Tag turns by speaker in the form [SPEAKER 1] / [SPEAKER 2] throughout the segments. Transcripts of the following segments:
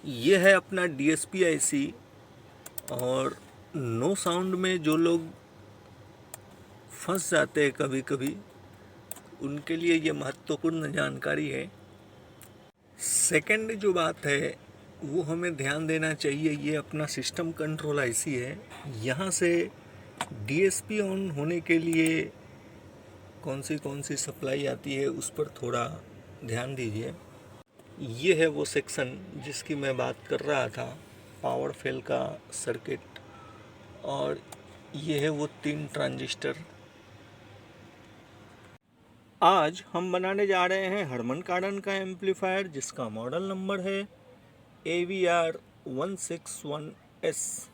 [SPEAKER 1] ये है अपना DSP IC। और नो साउंड में जो लोग फंस जाते हैं कभी कभी, उनके लिए ये महत्वपूर्ण जानकारी है। सेकंड जो बात है वो हमें ध्यान देना चाहिए, ये अपना सिस्टम कंट्रोल IC है। यहाँ से DSP ऑन होने के लिए कौन सी सप्लाई आती है उस पर थोड़ा ध्यान दीजिए। ये है वो सेक्शन जिसकी मैं बात कर रहा था, पावर फेल का सर्किट। और ये है वो 3 ट्रांजिस्टर। आज हम बनाने जा रहे हैं हरमन कार्डन का एम्पलीफायर, जिसका मॉडल नंबर है AVR161S।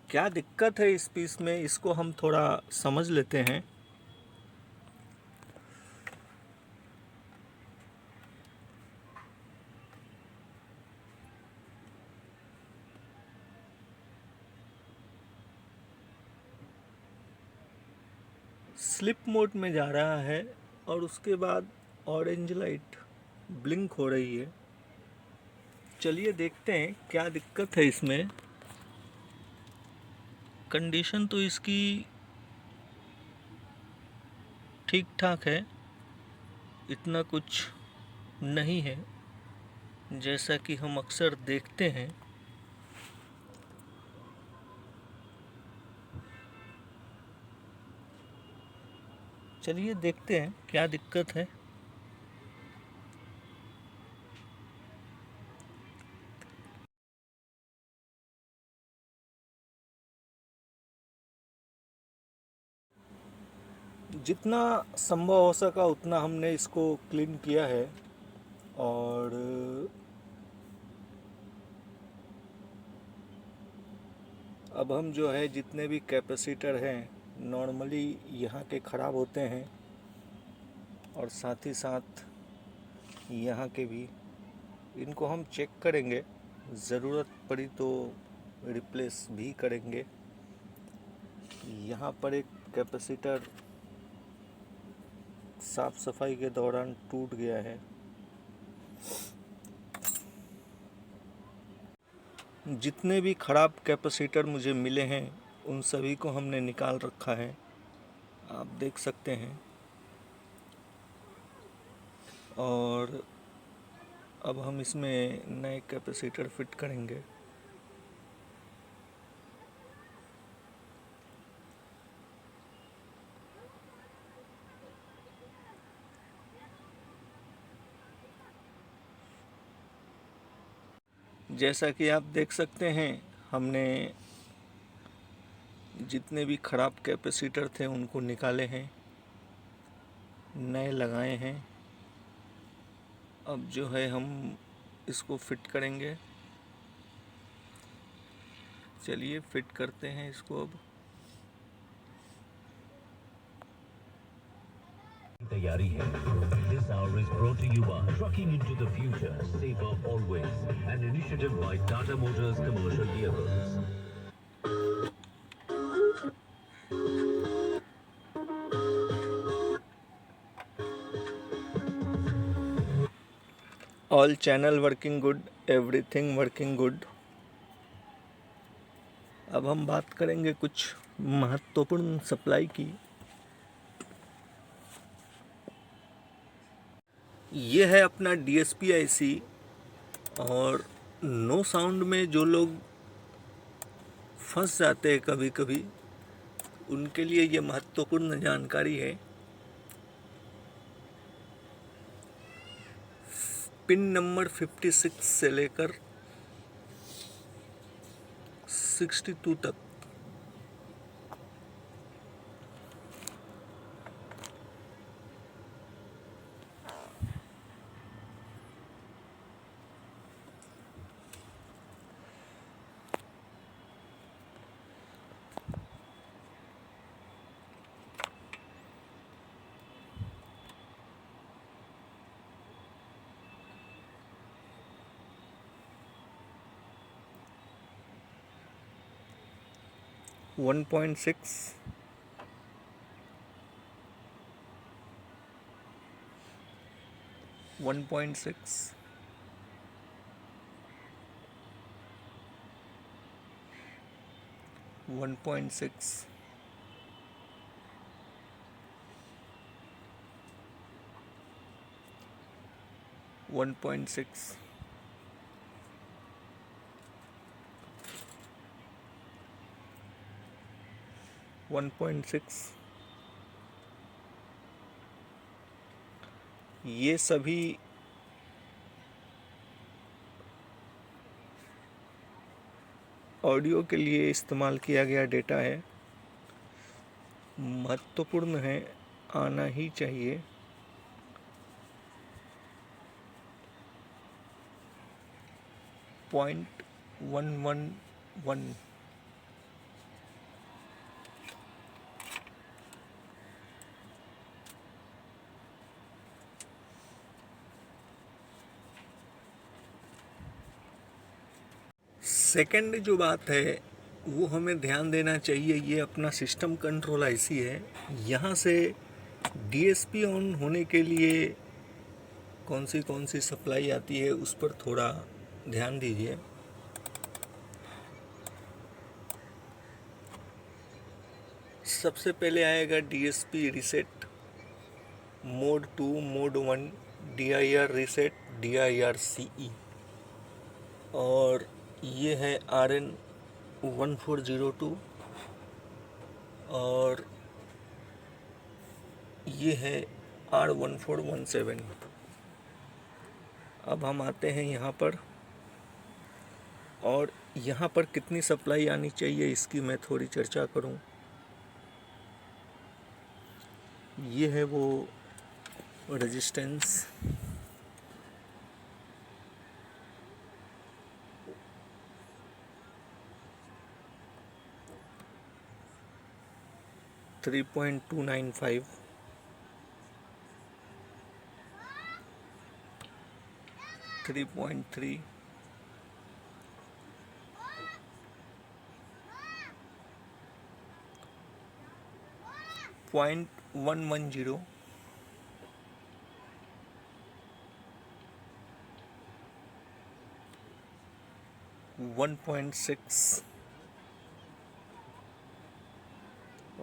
[SPEAKER 1] क्या दिक्कत है इस पीस में, इसको हम थोड़ा समझ लेते हैं। स्लिप मोड में जा रहा है और उसके बाद ऑरेंज लाइट ब्लिंक हो रही है। चलिए देखते हैं क्या दिक्कत है इसमें। कंडीशन तो इसकी ठीक ठाक है, इतना कुछ नहीं है जैसा कि हम अक्सर देखते हैं। चलिए देखते हैं क्या दिक्कत है। जितना संभव हो सका उतना हमने इसको क्लीन किया है। और अब हम जो है जितने भी कैपेसिटर हैं नॉर्मली यहाँ के ख़राब होते हैं, और साथ ही साथ यहाँ के भी, इनको हम चेक करेंगे, ज़रूरत पड़ी तो रिप्लेस भी करेंगे। यहाँ पर एक कैपेसिटर साफ सफाई के दौरान टूट गया है। जितने भी ख़राब कैपेसिटर मुझे मिले हैं उन सभी को हमने निकाल रखा है, आप देख सकते हैं। और अब हम इसमें नए कैपेसिटर फिट करेंगे। जैसा कि आप देख सकते हैं, हमने जितने भी ख़राब कैपेसिटर थे उनको निकाले हैं, नए लगाए हैं। अब जो है हम इसको फिट करेंगे। चलिए फिट करते हैं इसको अब।
[SPEAKER 2] तैयारी है। This hour is brought to you by Trucking into the Future, Safer Always, an initiative by Tata Motors Commercial Vehicles.
[SPEAKER 1] All channel working good, everything working good. अब हम बात करेंगे कुछ महत्वपूर्ण सप्लाई की। ये है अपना DSP IC। और नो साउंड में जो लोग फंस जाते हैं कभी कभी, उनके लिए ये महत्वपूर्ण जानकारी है। पिन नंबर 56 से लेकर 62 तक वन पॉइंट सिक्स, 1.6, 1.6, 1.6, 1.6, ये सभी ऑडियो के लिए इस्तेमाल किया गया डेटा है, महत्वपूर्ण है, आना ही चाहिए। .111 सेकंड जो बात है वो हमें ध्यान देना चाहिए, ये अपना सिस्टम कंट्रोल आईसी है। यहाँ से डीएसपी ऑन होने के लिए कौन सी सप्लाई आती है उस पर थोड़ा ध्यान दीजिए। सबसे पहले आएगा DSP reset mode 2, mode 1, DIR reset, DIR CE, और ये है RN 1402 और ये है R1417। अब हम आते हैं यहाँ पर, और यहाँ पर कितनी सप्लाई आनी चाहिए इसकी मैं थोड़ी चर्चा करूँ। ये है वो रेजिस्टेंस, $3.295, 3.3, 0.110, 1.6,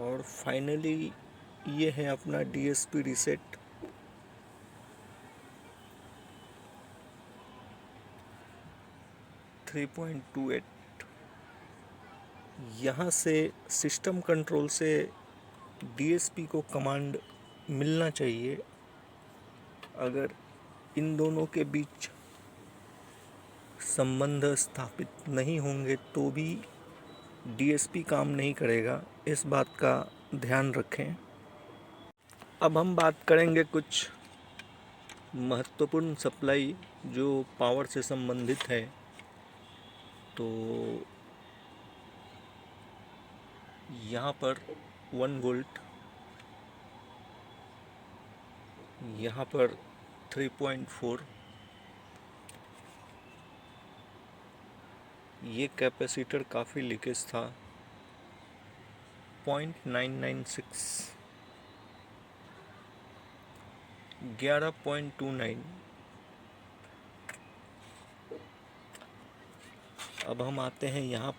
[SPEAKER 1] और फाइनली ये है अपना डीएसपी रीसेट, 3.28। यहाँ से सिस्टम कंट्रोल से डीएसपी को कमांड मिलना चाहिए। अगर इन दोनों के बीच संबंध स्थापित नहीं होंगे तो भी डीएसपी काम नहीं करेगा, इस बात का ध्यान रखें। अब हम बात करेंगे कुछ महत्वपूर्ण सप्लाई जो पावर से संबंधित है। तो यहाँ पर 1 वोल्ट, यहाँ पर 3.4, ये कैपेसिटर काफ़ी लीकेज था, 0.996, 11.29। अब हम आते हैं यहाँ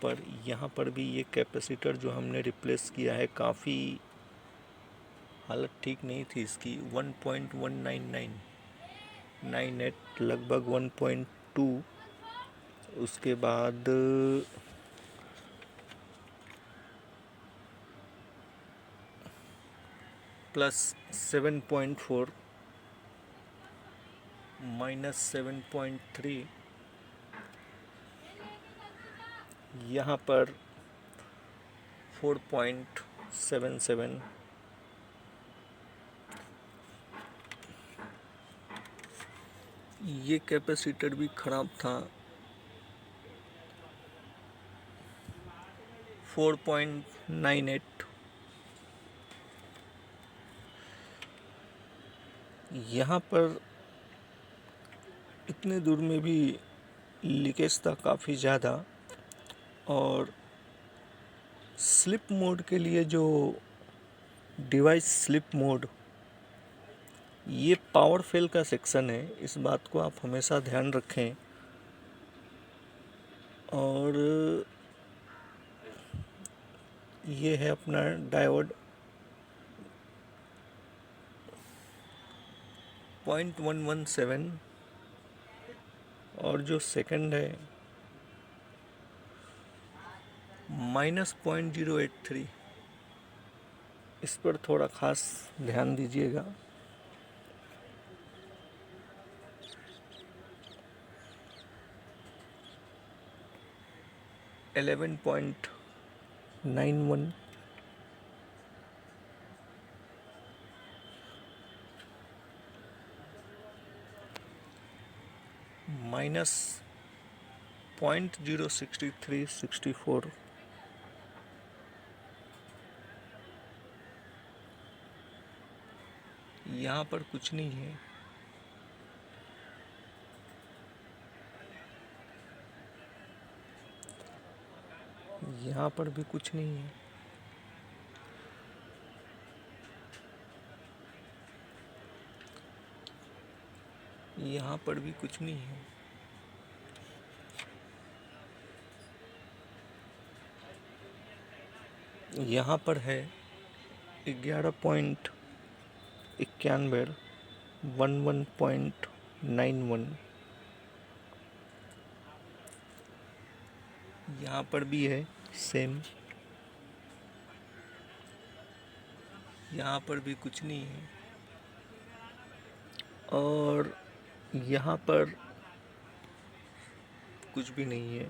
[SPEAKER 1] पर भी ये कैपेसिटर जो हमने रिप्लेस किया है, काफ़ी हालत ठीक नहीं थी इसकी, 1.19998, लगभग 1.2। उसके बाद +7.4, -7.3, यहाँ पर 4.77, ये कैपेसिटर भी खराब था, 4.98। यहाँ पर इतने दूर में भी लीकेज था काफ़ी ज़्यादा, और स्लिप मोड के लिए जो डिवाइस स्लिप मोड, ये पावर फेल का सेक्शन है, इस बात को आप हमेशा ध्यान रखें। और ये है अपना डायोड 0.117 और जो सेकंड है -0.083। इस पर थोड़ा खास ध्यान दीजिएगा। -11.91 -0.06364। यहाँ पर कुछ नहीं है। यहाँ पर भी कुछ नहीं है। यहाँ पर भी कुछ नहीं है। यहाँ पर है 11.91 11.91। यहाँ पर भी है सेम। यहाँ पर भी कुछ नहीं है। और यहाँ पर कुछ भी नहीं है।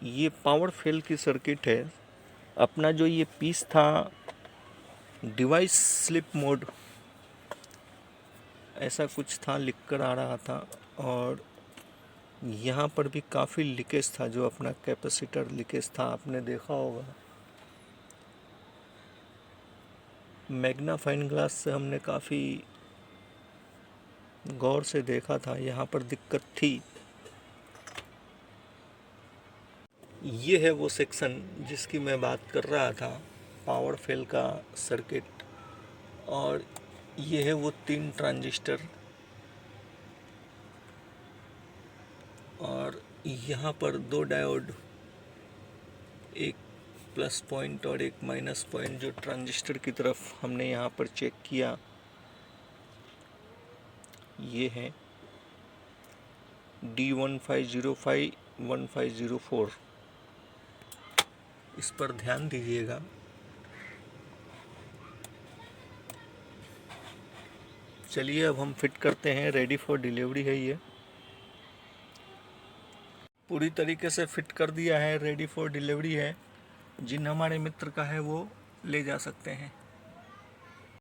[SPEAKER 1] ये पावर फेल की सर्किट है। अपना जो ये पीस था डिवाइस स्लिप मोड ऐसा कुछ था, लिख कर आ रहा था। और यहाँ पर भी काफ़ी लीकेज था, जो अपना कैपेसिटर लीकेज था, आपने देखा होगा। मैग्नाफाइन ग्लास से हमने काफ़ी गौर से देखा था, यहाँ पर दिक्कत थी। ये है वो सेक्शन जिसकी मैं बात कर रहा था, पावर फेल का सर्किट। और ये है वो 3 ट्रांजिस्टर। और यहाँ पर 2 डायोड, एक प्लस पॉइंट और एक माइनस पॉइंट, जो ट्रांजिस्टर की तरफ हमने यहाँ पर चेक किया, ये है D1505 1504। इस पर ध्यान दीजिएगा। चलिए अब हम फिट करते हैं। रेडी फॉर डिलीवरी है ये। पूरी तरीके से फिट कर दिया है, रेडी फॉर डिलीवरी है। जिन हमारे मित्र का है वो ले जा सकते हैं।